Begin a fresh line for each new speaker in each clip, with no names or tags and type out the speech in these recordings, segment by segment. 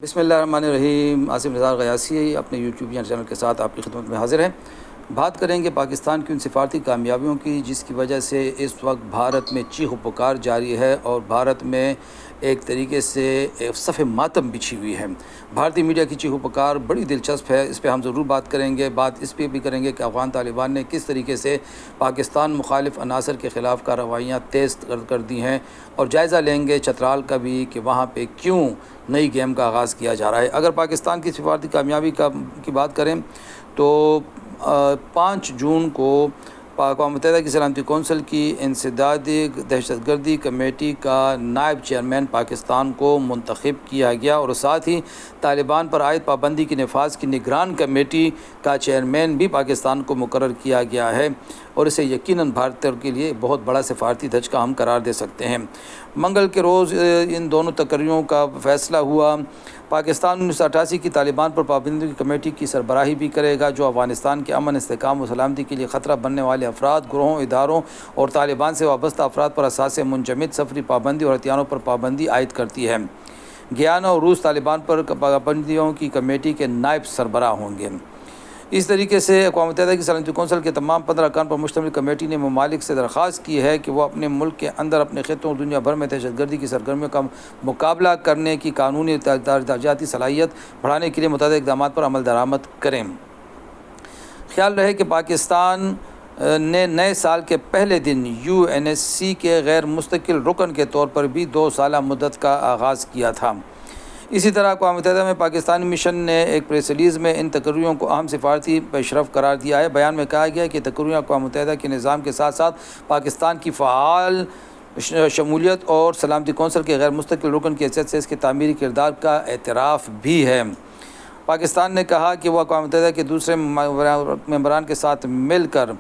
بسم اللہ الرحمن الرحیم۔ آصف نثار غیاثی اپنے یوٹیوب چینل کے ساتھ آپ کی خدمت میں حاضر ہیں۔ بات کریں گے پاکستان کی ان سفارتی کامیابیوں کی جس کی وجہ سے اس وقت بھارت میں چیخ و پکار جاری ہے اور بھارت میں ایک طریقے سے صف ماتم بچھی ہوئی ہے۔ بھارتی میڈیا کی چیخ و پکار بڑی دلچسپ ہے، اس پہ ہم ضرور بات کریں گے۔ بات اس پہ بھی کریں گے کہ افغان طالبان نے کس طریقے سے پاکستان مخالف عناصر کے خلاف کارروائیاں تیز کر دی ہیں، اور جائزہ لیں گے چترال کا بھی کہ وہاں پہ کیوں نئی گیم کا آغاز کیا جا رہا ہے۔ اگر پاکستان کی سفارتی کامیابی کی بات کریں تو 5 جون کو اقوام متحدہ کی سلامتی کونسل کی انسدادی دہشت گردی کمیٹی کا نائب چیئرمین پاکستان کو منتخب کیا گیا، اور ساتھ ہی طالبان پر عائد پابندی کے نفاذ کی نگران کمیٹی کا چیئرمین بھی پاکستان کو مقرر کیا گیا ہے، اور اسے یقیناً بھارت کے لیے بہت بڑا سفارتی دھچکا ہم قرار دے سکتے ہیں۔ منگل کے روز ان دونوں تقرریوں کا فیصلہ ہوا۔ پاکستان 1988 کی طالبان پر پابندی کی کمیٹی کی سربراہی بھی کرے گا، جو افغانستان کے امن، استحکام و سلامتی کے لیے خطرہ بننے والے افراد، گروہوں، اداروں اور طالبان سے وابستہ افراد پر اساس منجمد سفری پابندی اور ہتھیاروں پر پابندی عائد کرتی ہے۔ گیانا اور روس طالبان پر پابندیوں کی کمیٹی کے نائب سربراہ ہوں گے۔ اس طریقے سے اقوام متحدہ کی سلامتی کونسل کے تمام 15 ارکان پر مشتمل کمیٹی نے ممالک سے درخواست کی ہے کہ وہ اپنے ملک کے اندر، اپنے خطوں اور دنیا بھر میں دہشت گردی کی سرگرمیوں کا مقابلہ کرنے کی قانونی درجاتی صلاحیت بڑھانے کے لیے متعدد اقدامات پر عمل درآمد کریں۔ خیال رہے کہ پاکستان نے نئے سال کے پہلے دن UNSC کے غیر مستقل رکن کے طور پر بھی 2 سالہ مدت کا آغاز کیا تھا۔ اسی طرح اقوام متحدہ میں پاکستانی مشن نے ایک پریس ریلیز میں ان تقرریوں کو اہم سفارتی پیشرفت قرار دیا ہے۔ بیان میں کہا گیا ہے کہ تقرریاں اقوام متحدہ کے نظام کے ساتھ ساتھ پاکستان کی فعال شمولیت اور سلامتی کونسل کے غیر مستقل رکن کی حیثیت سے اس کے تعمیری کردار کا اعتراف بھی ہے۔ پاکستان نے کہا کہ وہ اقوام متحدہ کے دوسرے ممبران کے ساتھ مل کر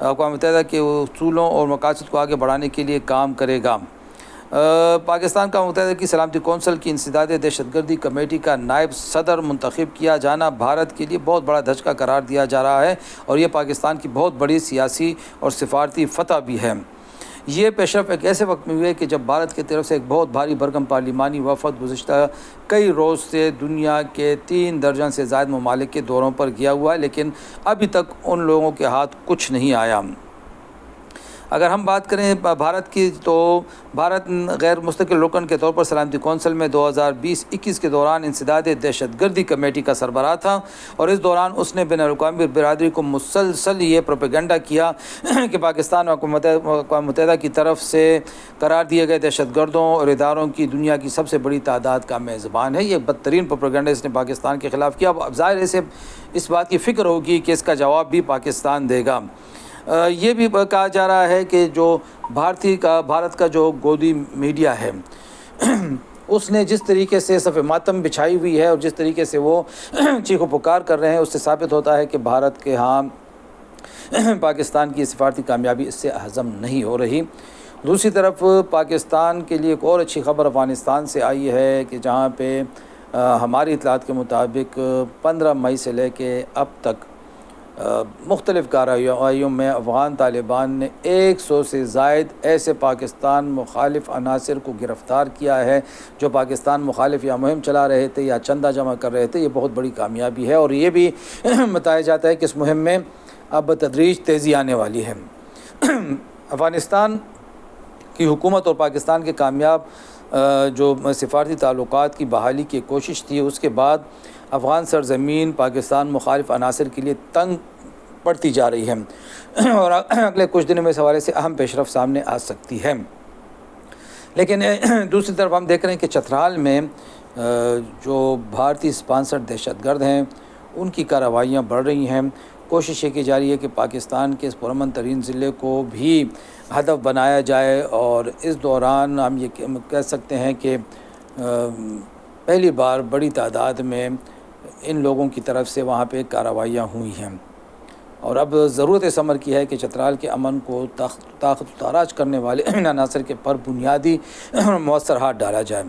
اقوام متحدہ کے اصولوں اور مقاصد کو آگے بڑھانے کے لیے کام کرے گا۔ پاکستان کا متحدہ کی سلامتی کونسل کی انسدادی دہشت گردی کمیٹی کا نائب صدر منتخب کیا جانا بھارت کے لیے بہت بڑا دھچکا قرار دیا جا رہا ہے، اور یہ پاکستان کی بہت بڑی سیاسی اور سفارتی فتح بھی ہے۔ یہ پیشرفت ایک ایسے وقت میں ہوئی ہے کہ جب بھارت کی طرف سے ایک بہت بھاری بھرکم پارلیمانی وفد گزشتہ کئی روز سے دنیا کے 3 درجن سے زائد ممالک کے دوروں پر گیا ہوا ہے، لیکن ابھی تک ان لوگوں کے ہاتھ کچھ نہیں آیا۔ اگر ہم بات کریں بھارت کی تو بھارت غیر مستقل رکن کے طور پر سلامتی کونسل میں 2020-21 کے دوران انسداد دہشت گردی کمیٹی کا سربراہ تھا، اور اس دوران اس نے بین الاقوامی برادری کو مسلسل یہ پروپیگنڈا کیا کہ پاکستان اقوام متحدہ کی طرف سے قرار دیے گئے دہشت گردوں اور اداروں کی دنیا کی سب سے بڑی تعداد کا میزبان ہے۔ یہ بدترین پروپیگنڈا اس نے پاکستان کے خلاف کیا۔ اب ظاہر ہے اس بات کی فکر ہوگی کہ اس کا جواب بھی پاکستان دے گا۔ یہ بھی کہا جا رہا ہے کہ جو بھارت کا جو گودی میڈیا ہے اس نے جس طریقے سے صف ماتم بچھائی ہوئی ہے اور جس طریقے سے وہ چیخ و پکار کر رہے ہیں، اس سے ثابت ہوتا ہے کہ بھارت کے ہاں پاکستان کی سفارتی کامیابی اس سے ہضم نہیں ہو رہی۔ دوسری طرف پاکستان کے لیے ایک اور اچھی خبر افغانستان سے آئی ہے کہ جہاں پہ ہماری اطلاعات کے مطابق 15 مئی سے لے کے اب تک مختلف کارروائیوں میں افغان طالبان نے 100 سے زائد ایسے پاکستان مخالف عناصر کو گرفتار کیا ہے جو پاکستان مخالف یا مہم چلا رہے تھے یا چندہ جمع کر رہے تھے۔ یہ بہت بڑی کامیابی ہے، اور یہ بھی بتایا جاتا ہے کہ اس مہم میں اب بتدریج تیزی آنے والی ہے۔ افغانستان کی حکومت اور پاکستان کے کامیاب جو سفارتی تعلقات کی بحالی کی کوشش تھی، اس کے بعد افغان سرزمین پاکستان مخالف عناصر کے لیے تنگ پڑتی جا رہی ہے، اور اگلے کچھ دنوں میں اس حوالے سے اہم پیشرفت سامنے آ سکتی ہے۔ لیکن دوسری طرف ہم دیکھ رہے ہیں کہ چترال میں جو بھارتی اسپانسر دہشت گرد ہیں ان کی کارروائیاں بڑھ رہی ہیں۔ کوشش یہ کی جا رہی ہے کہ پاکستان کے اس پرامن ترین ضلع کو بھی ہدف بنایا جائے، اور اس دوران ہم یہ کہہ سکتے ہیں کہ پہلی بار بڑی تعداد میں ان لوگوں کی طرف سے وہاں پہ کارروائیاں ہوئی ہیں، اور اب ضرورت اس امر کی ہے کہ چترال کے امن کو طاقت و تاراج کرنے والے ان عناصر کے پر بنیادی اور مؤثر ہاتھ ڈالا جائے۔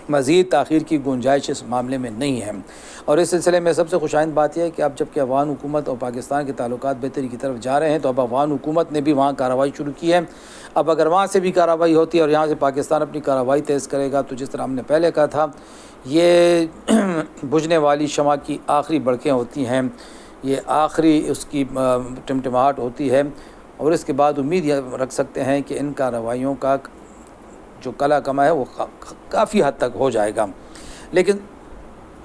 مزید تاخیر کی گنجائش اس معاملے میں نہیں ہے، اور اس سلسلے میں سب سے خوش آئند بات یہ ہے کہ اب جب کہ افغان حکومت اور پاکستان کے تعلقات بہتری کی طرف جا رہے ہیں، تو اب افغان حکومت نے بھی وہاں کارروائی شروع کی ہے۔ اب اگر وہاں سے بھی کارروائی ہوتی ہے اور یہاں سے پاکستان اپنی کارروائی تیز کرے گا، تو جس طرح ہم نے پہلے کہا تھا یہ بجھنے والی شمع کی آخری بڑکیں ہوتی ہیں، یہ آخری اس کی ٹمٹماہٹ ہوتی ہے، اور اس کے بعد امید یہ رکھ سکتے ہیں کہ ان کارروائیوں کا جو کلا کما ہے وہ کافی حد تک ہو جائے گا۔ لیکن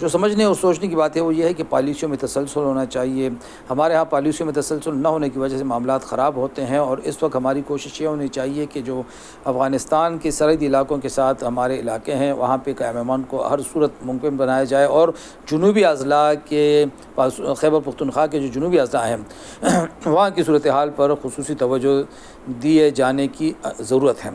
جو سمجھنے اور سوچنے کی بات ہے وہ یہ ہے کہ پالیسیوں میں تسلسل ہونا چاہیے۔ ہمارے ہاں پالیسیوں میں تسلسل نہ ہونے کی وجہ سے معاملات خراب ہوتے ہیں، اور اس وقت ہماری کوشش یہ ہونی چاہیے کہ جو افغانستان کے سرحدی علاقوں کے ساتھ ہمارے علاقے ہیں وہاں پہ قیام امن کو ہر صورت ممکن بنایا جائے، اور جنوبی اضلاع کے خیبر پختونخوا کے جو جنوبی اضلاع ہیں وہاں کی صورتحال پر خصوصی توجہ دیے جانے کی ضرورت ہے۔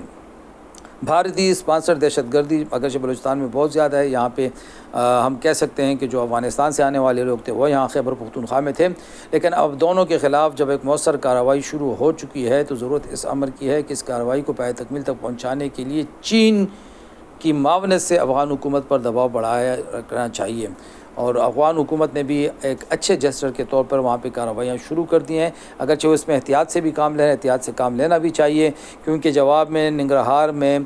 بھارتی اسپانسر دہشت گردی اگرچہ بلوچستان میں بہت زیادہ ہے، یہاں پہ ہم کہہ سکتے ہیں کہ جو افغانستان سے آنے والے لوگ تھے وہ یہاں خیبر پختونخوا میں تھے، لیکن اب دونوں کے خلاف جب ایک مؤثر کارروائی شروع ہو چکی ہے تو ضرورت اس امر کی ہے کہ اس کارروائی کو پایہ تکمیل تک پہنچانے کے لیے چین کی معاونت سے افغان حکومت پر دباؤ بڑھایا رکھنا چاہیے، اور افغان حکومت نے بھی ایک اچھے جسٹر کے طور پر وہاں پہ کارروائیاں شروع کر دی ہیں، اگرچہ وہ اس میں احتیاط سے بھی کام لے رہے ہیں، احتیاط سے کام لینا بھی چاہیے، کیونکہ جواب میں ننگرہار میں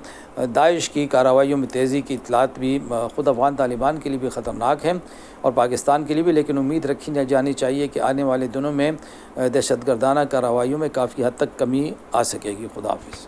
داعش کی کارروائیوں میں تیزی کی اطلاعات بھی خود افغان طالبان کے لیے بھی خطرناک ہیں اور پاکستان کے لیے بھی، لیکن امید رکھی جانی چاہیے کہ آنے والے دنوں میں دہشت گردانہ کارروائیوں میں کافی حد تک کمی آ سکے گی۔ خدا حافظ۔